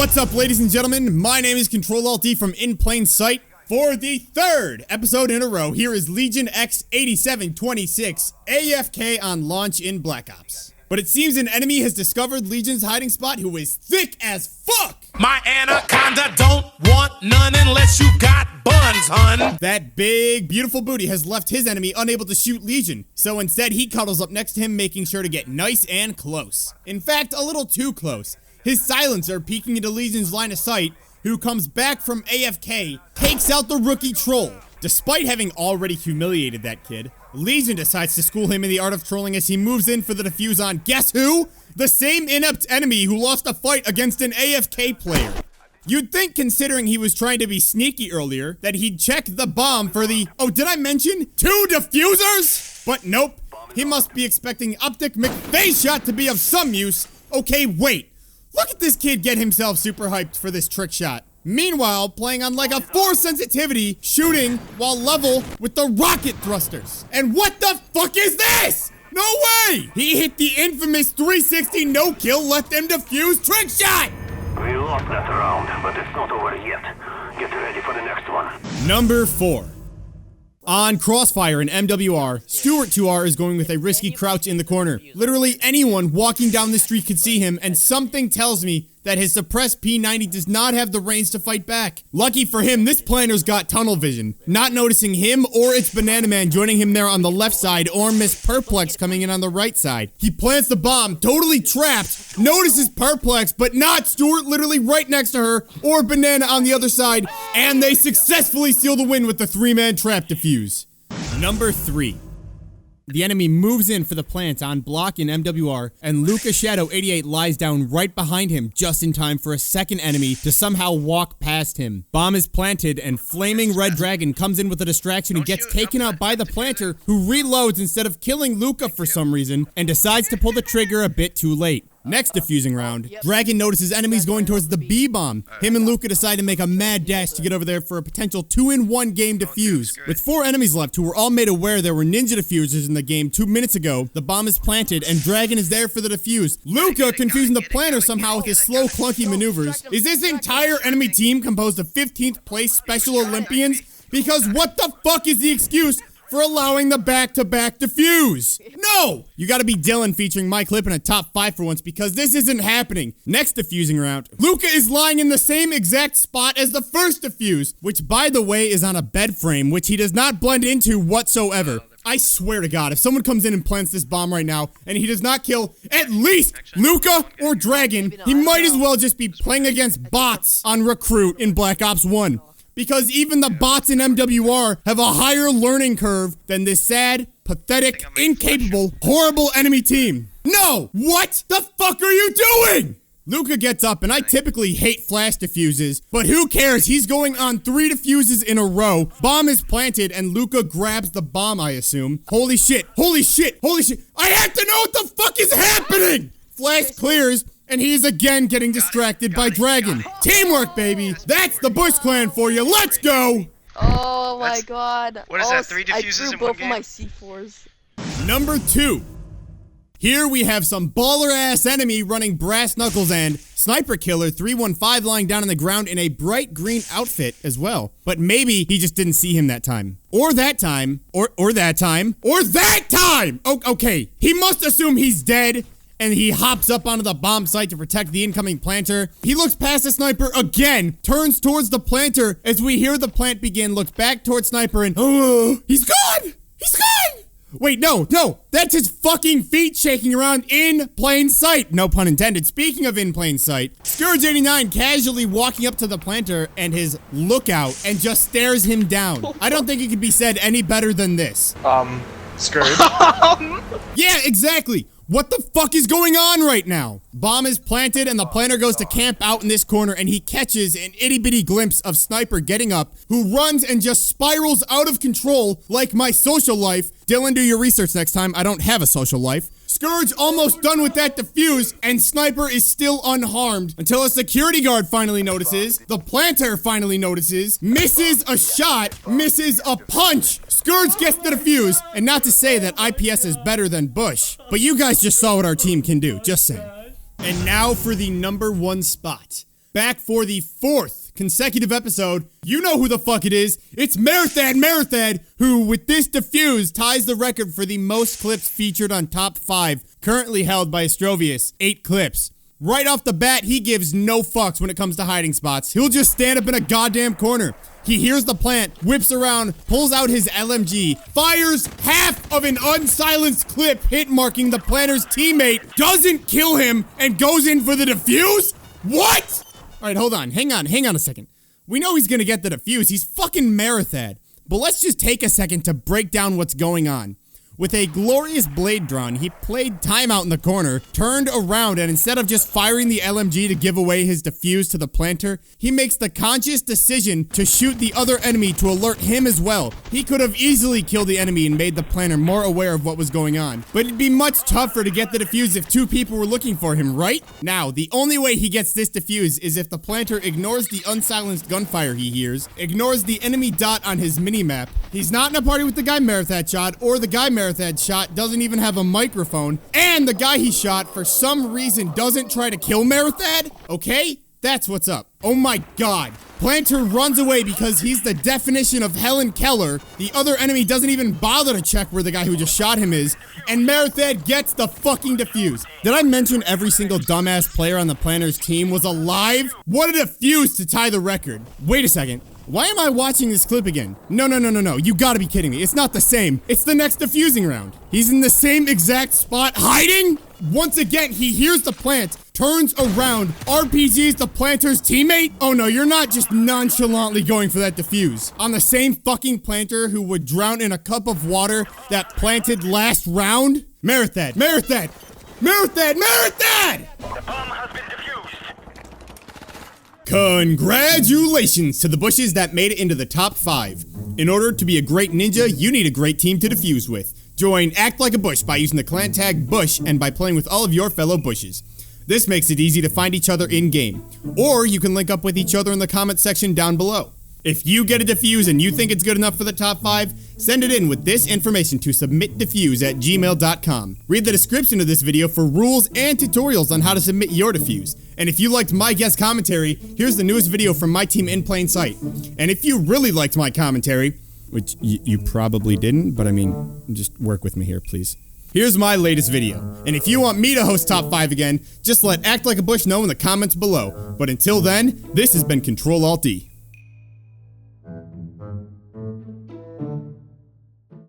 What's up, ladies and gentlemen? My name is ControlAltD from In Plain Sight. For the third episode in a row, here is Legion X8726 AFK on launch in Black Ops. But it seems an enemy has discovered Legion's hiding spot who is thick as fuck! My anaconda don't want none unless you got buns, hun! That big, beautiful booty has left his enemy unable to shoot Legion, so instead he cuddles up next to him, making sure to get nice and close. In fact, a little too close. His silencer peeking into Legion's line of sight, who comes back from AFK, takes out the rookie troll. Despite having already humiliated that kid, Legion decides to school him in the art of trolling as he moves in for the defuse on guess who? The same inept enemy who lost a fight against an AFK player. You'd think, considering he was trying to be sneaky earlier, that he'd check the bomb for the, oh, did I mention 2 defusers? But nope, he must be expecting Optic McFace shot to be of some use. Okay, wait. Look at this kid get himself super hyped for this trick shot. Meanwhile, playing on like a 4 sensitivity, shooting while level with the rocket thrusters. And what the fuck is this? No way! He hit the infamous 360 no-kill, let them defuse trick shot! We lost that round, but it's not over yet. Get ready for the next one. Number 4. On Crossfire in MWR, Stewart 2R is going with a risky crouch in the corner. Literally anyone walking down the street could see him, and something tells me that his suppressed P90 does not have the range to fight back. Lucky for him, this planner's got tunnel vision, not noticing him or its Banana Man joining him there on the left side, or Miss Perplex coming in on the right side. He plants the bomb, totally trapped, notices Perplex, but not Stewart literally right next to her, or Banana on the other side, and they successfully seal the win with the 3-man trap defuse. Number 3. The enemy moves in for the plant on block in MWR, and Luca Shadow 88 lies down right behind him just in time for a second enemy to somehow walk past him. Bomb is planted, and Flaming Red Dragon comes in with a distraction and gets taken out by the planter, who reloads instead of killing Luca for some reason, and decides to pull the trigger a bit too late. Next defusing round, Dragon notices enemies going towards the B-bomb. Him and Luca decide to make a mad dash to get over there for a potential 2-in-1 game defuse. With 4 enemies left who were all made aware there were ninja defusers in the game 2 minutes ago, the bomb is planted and Dragon is there for the defuse. Luca confusing the planter somehow with his slow, clunky maneuvers. Is this entire enemy team composed of 15th place Special Olympians? Because what the fuck is the excuse for allowing the back-to-back defuse? No! You gotta be Dylan featuring my clip in a top 5 for once, because this isn't happening. Next defusing round, Luca is lying in the same exact spot as the first defuse, which by the way is on a bed frame, which he does not blend into whatsoever. I swear to God, if someone comes in and plants this bomb right now, and he does not kill at least Luca or Dragon, he might as well just be playing against bots on Recruit in Black Ops 1. Because even the bots in MWR have a higher learning curve than this sad, pathetic, incapable, horrible enemy team. No! What the fuck are you doing? Luca gets up, and I typically hate flash defuses, but who cares? He's going on 3 defuses in a row. Bomb is planted, and Luca grabs the bomb, I assume. Holy shit, holy shit, holy shit. I have to know what the fuck is happening! Flash clears, and he's again getting distracted by Dragon. Teamwork, baby! That's the Bush Clan for you. Let's go! Oh my god. What is that, 3 defuses in one game? I threw both of my C4s. Number 2. Here we have some baller-ass enemy running Brass Knuckles and Sniper Killer 315 lying down on the ground in a bright green outfit as well. But maybe he just didn't see him that time. Or that time. Or that time. Or that time! Oh, okay, he must assume he's dead, and he hops up onto the bomb site to protect the incoming planter. He looks past the sniper again, turns towards the planter as we hear the plant begin, looks back towards sniper, and oh, he's gone! He's gone! Wait, no, that's his fucking feet shaking around in plain sight. No pun intended. Speaking of in plain sight, Scourge89 casually walking up to the planter and his lookout and just stares him down. I don't think it could be said any better than this. Scourge? Yeah, exactly. What the fuck is going on right now? Bomb is planted and the planter goes to camp out in this corner, and he catches an itty-bitty glimpse of Sniper getting up, who runs and just spirals out of control like my social life. Dylan, do your research next time. I don't have a social life. Scourge almost done with that defuse, and Sniper is still unharmed until a security guard finally notices, the planter finally notices, misses a shot, misses a punch. Scourge gets the defuse, and not to say that IPS is better than Bush, but you guys just saw what our team can do, just saying. And now for the #1 spot. back for the 4th consecutive episode. You know who the fuck it is. It's Marisa, who with this defuse ties the record for the most clips featured on Top 5, currently held by Astrovius, 8 clips. Right off the bat, he gives no fucks when it comes to hiding spots. He'll just stand up in a goddamn corner. He hears the plant, whips around, pulls out his LMG, fires half of an unsilenced clip, hit marking the planter's teammate, doesn't kill him, and goes in for the defuse? What? Alright, hold on. Hang on a second. We know he's gonna get the defuse. He's fucking Marisa. But let's just take a second to break down what's going on. With a glorious blade drawn, he played timeout in the corner, turned around, and instead of just firing the LMG to give away his defuse to the planter, he makes the conscious decision to shoot the other enemy to alert him as well. He could have easily killed the enemy and made the planter more aware of what was going on. But it'd be much tougher to get the defuse if 2 people were looking for him, right? Now, the only way he gets this defuse is if the planter ignores the unsilenced gunfire he hears, ignores the enemy dot on his minimap, he's not in a party with the guy Marisa shot, or the guy Marisa shot doesn't even have a microphone, and the guy he shot for some reason doesn't try to kill Marisa, okay? That's what's up. Oh my god. Planter runs away because he's the definition of Helen Keller. The other enemy doesn't even bother to check where the guy who just shot him is, and Marisa gets the fucking defuse. Did I mention every single dumbass player on the planter's team was alive? What a defuse to tie the record. Wait a second. Why am I watching this clip again? No. You gotta be kidding me. It's not the same. It's the next defusing round. He's in the same exact spot hiding? Once again, he hears the plant, turns around, RPGs the planter's teammate? Oh no, you're not just nonchalantly going for that defuse. On the same fucking planter who would drown in a cup of water that planted last round? Marisa! The bomb has been defused. Congratulations to the bushes that made it into the top 5. In order to be a great ninja, you need a great team to defuse with. Join Act Like a Bush by using the clan tag Bush and by playing with all of your fellow bushes. This makes it easy to find each other in-game. Or you can link up with each other in the comment section down below. If you get a defuse and you think it's good enough for the top 5, send it in with this information to SubmitDefuse@gmail.com. Read the description of this video for rules and tutorials on how to submit your defuse. And if you liked my guest commentary, here's the newest video from my team in plain sight. And if you really liked my commentary, which you probably didn't, but I mean, just work with me here, please. Here's my latest video. And if you want me to host top 5 again, just let Act Like a Bush know in the comments below. But until then, this has been ControlAltD.